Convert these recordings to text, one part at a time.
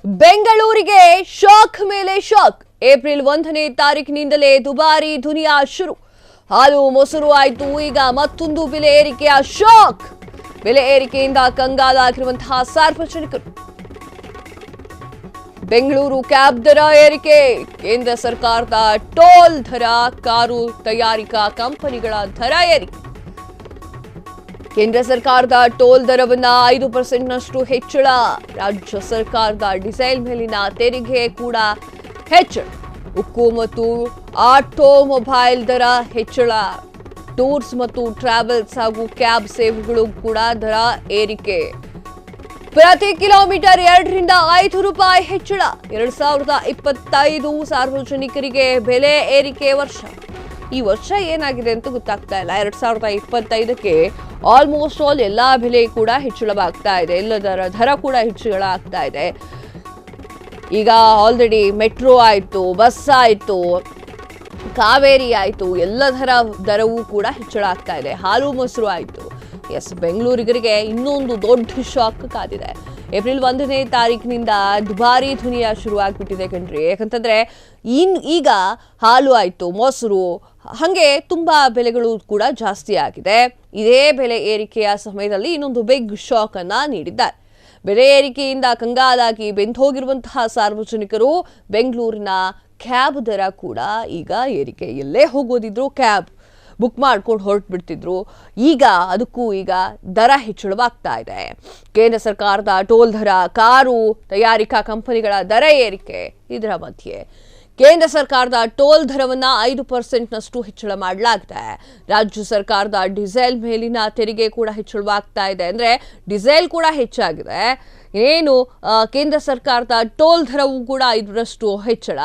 ಬೆಂಗಳೂರಿಗೆ ಶಾಕ್ ಮೇಲೆ shock. April 1ನೇ ತಾರೀಕಿನಿಂದಲೇ ದುಬಾರಿ ದುನಿಯಾ ಶುರು. ಹಾಲು ಮೊಸರು ಆಯ್ತು, ಈಗ ಮತ್ತೊಂದು ಬೆಲೆ ಏರಿಕೆಯ ಶಾಕ್. ಬೆಲೆ ಏರಿಕೆಯಿಂದ ಕಂಗಾಲಾಗಿರುವಂತಹ ಸಾರ್ವಜನಿಕರು. ಬೆಂಗಳೂರು ಕ್ಯಾಬ್ ದರ ಏರಿಕೆ, ಕೇಂದ್ರ ಸರ್ಕಾರದ ಟೋಲ್ ದರ, ಕಾರು ತಯಾರಿಕಾ ಕಂಪನಿಗಳ ದರ ಏರಿಕೆ. ಕೇಂದ್ರ ಸರ್ಕಾರದ ಟೋಲ್ ದರವನ್ನ 5% ಹೆಚ್ಚಳ. ರಾಜ್ಯ ಸರ್ಕಾರದ ಡೀಸೆಲ್ ಮೇಲಿನ ತೆರಿಗೆ ಕೂಡ ಹೆಚ್ಚಳ. ಉಕ್ಕು ಮತ್ತು ಆಟೋಮೊಬೈಲ್ ದರ ಹೆಚ್ಚಳ. ಟೂರ್ಸ್ ಮತ್ತು ಟ್ರಾವೆಲ್ಸ್ ಹಾಗೂ ಕ್ಯಾಬ್ ಸೇವೆಗಳು ಕೂಡ ದರ ಏರಿಕೆ. ಪ್ರತಿ ಕಿಲೋಮೀಟರ್ 2 ರಿಂದ 5 ರೂಪಾಯಿ ಹೆಚ್ಚಳ. 2025 ಸಾರ್ವಜನಿಕರಿಗೆ ಬೆಲೆ ಏರಿಕೆ ವರ್ಷ. ಈ ವರ್ಷ ಏನಾಗಿದೆ ಅಂತ ಗೊತ್ತಾಗ್ತಾ ಇಲ್ಲ. 2025ಕ್ಕೆ ಆಲ್ಮೋಸ್ಟ್ ಆಲ್ ಎಲ್ಲಾ ಬೆಲೆ ಕೂಡ ಹೆಚ್ಚಳವಾಗ್ತಾ ಇದೆ. ಎಲ್ಲದರ ದರ ಕೂಡ ಹೆಚ್ಚಳ ಆಗ್ತಾ ಇದೆ. ಈಗ ಆಲ್ರೆಡಿ ಮೆಟ್ರೋ ಆಯ್ತು, ಬಸ್ ಆಯ್ತು, ಕಾವೇರಿ ಆಯ್ತು, ಎಲ್ಲದರ ದರವೂ ಕೂಡ ಹೆಚ್ಚಳ ಆಗ್ತಾ ಇದೆ. ಹಾಲು ಮೊಸರು ಆಯ್ತು. ಎಸ್, ಬೆಂಗಳೂರಿಗರಿಗೆ ಇನ್ನೊಂದು ದೊಡ್ಡ ಶಾಕ್ ಕಾದಿದೆ. ಏಪ್ರಿಲ್ 1ನೇ ತಾರೀಕಿನಿಂದ ದುಬಾರಿ ದುನಿಯಾ ಶುರು ಆಗ್ಬಿಟ್ಟಿದೆ ಕಣ್ರಿ. ಯಾಕಂತಂದ್ರೆ ಈಗ ಹಾಲು ಆಯ್ತು, ಮೊಸರು, ಹಾಗೆ ತುಂಬಾ ಬೆಲೆಗಳು ಕೂಡ ಜಾಸ್ತಿ ಆಗಿದೆ. ಇದೇ ಬೆಲೆ ಏರಿಕೆಯ ಸಮಯದಲ್ಲಿ ಇನ್ನೊಂದು ಬಿಗ್ ಶಾಕ್ ಅನ್ನ ನೀಡಿದ್ದಾರೆ. ಬೆಲೆ ಏರಿಕೆಯಿಂದ ಕಂಗಾಲಾಗಿ ಬೆಂದೋಗಿರುವಂತಹ ಸಾರ್ವಜನಿಕರು. ಬೆಂಗಳೂರಿನ ಕ್ಯಾಬ್ ದರ ಕೂಡ ಈಗ ಏರಿಕೆ. ಎಲ್ಲೇ ಹೋಗೋದಿದ್ರು ಕ್ಯಾಬ್ ಬುಕ್ ಮಾಡ್ಕೊಂಡು ಹೊರಟ್ಬಿಡ್ತಿದ್ರು. ಈಗ ಅದಕ್ಕೂ ಈಗ ದರ ಹೆಚ್ಚಳವಾಗ್ತಾ ಇದೆ. ಕೇಂದ್ರ ಸರ್ಕಾರದ ಟೋಲ್ ದರ, ಕಾರು ತಯಾರಿಕಾ ಕಂಪನಿಗಳ ದರ ಏರಿಕೆ. ಇದರ ಮಧ್ಯೆ ಕೇಂದ್ರ ಸರ್ಕಾರದ ಟೋಲ್ ದರವನ್ನ 5% ಹೆಚ್ಚಳ ಮಾಡಲಾಗಿದೆ. ರಾಜ್ಯ ಸರ್ಕಾರದ ಡೀಸೆಲ್ ಮೇಲಿನ ತೆರಿಗೆ ಕೂಡ ಹೆಚ್ಚಳವಾಗ್ತಾ ಇದೆ. ಅಂದ್ರೆ ಡೀಸೆಲ್ ಕೂಡ ಹೆಚ್ಚಾಗಿದೆ. ಏನು ಕೇಂದ್ರ ಸರ್ಕಾರದ ಟೋಲ್ ದರವೂ ಕೂಡ 5% ಹೆಚ್ಚಳ.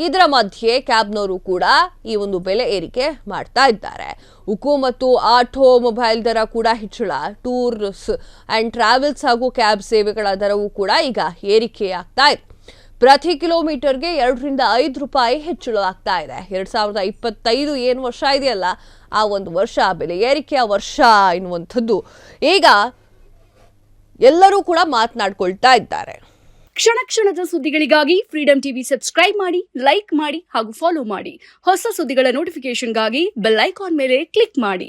ಇದರ ಮಧ್ಯೆ ಕ್ಯಾಬ್ನವರು ಕೂಡ ಈ ಒಂದು ಬೆಲೆ ಏರಿಕೆ ಮಾಡ್ತಾ ಇದ್ದಾರೆ. ಉಕ್ಕು ಮತ್ತು ಆಟೋಮೊಬೈಲ್ ದರ ಕೂಡ ಹೆಚ್ಚಳ. ಟೂರ್ಸ್ ಅಂಡ್ ಟ್ರಾವೆಲ್ಸ್ ಹಾಗೂ ಕ್ಯಾಬ್ ಸೇವೆಗಳ ದರವೂ ಕೂಡ ಈಗ ಏರಿಕೆಯಾಗ್ತಾ ಇದೆ. ಪ್ರತಿ ಕಿಲೋಮೀಟರ್ಗೆ 2 ರಿಂದ 5 ರೂಪಾಯಿ ಹೆಚ್ಚಳ ಆಗ್ತಾ ಇದೆ. 2025 ಏನು ವರ್ಷ ಇದೆಯಲ್ಲ, ಆ ಒಂದು ವರ್ಷ ಬೆಲೆ ಏರಿಕೆಯ ವರ್ಷ ಎನ್ನುವಂಥದ್ದು ಈಗ ಎಲ್ಲರೂ ಕೂಡ ಮಾತನಾಡ್ಕೊಳ್ತಾ ಇದ್ದಾರೆ. ಕ್ಷಣ ಕ್ಷಣದ ಸುದ್ದಿಗಳಿಗಾಗಿ ಫ್ರೀಡಂ ಟಿವಿ ಸಬ್ಸ್ಕ್ರೈಬ್ ಮಾಡಿ, ಲೈಕ್ ಮಾಡಿ ಹಾಗೂ ಫಾಲೋ ಮಾಡಿ. ಹೊಸ ಸುದ್ದಿಗಳ ನೋಟಿಫಿಕೇಶನ್ಗಾಗಿ ಬೆಲ್ ಐಕಾನ್ ಮೇಲೆ ಕ್ಲಿಕ್ ಮಾಡಿ.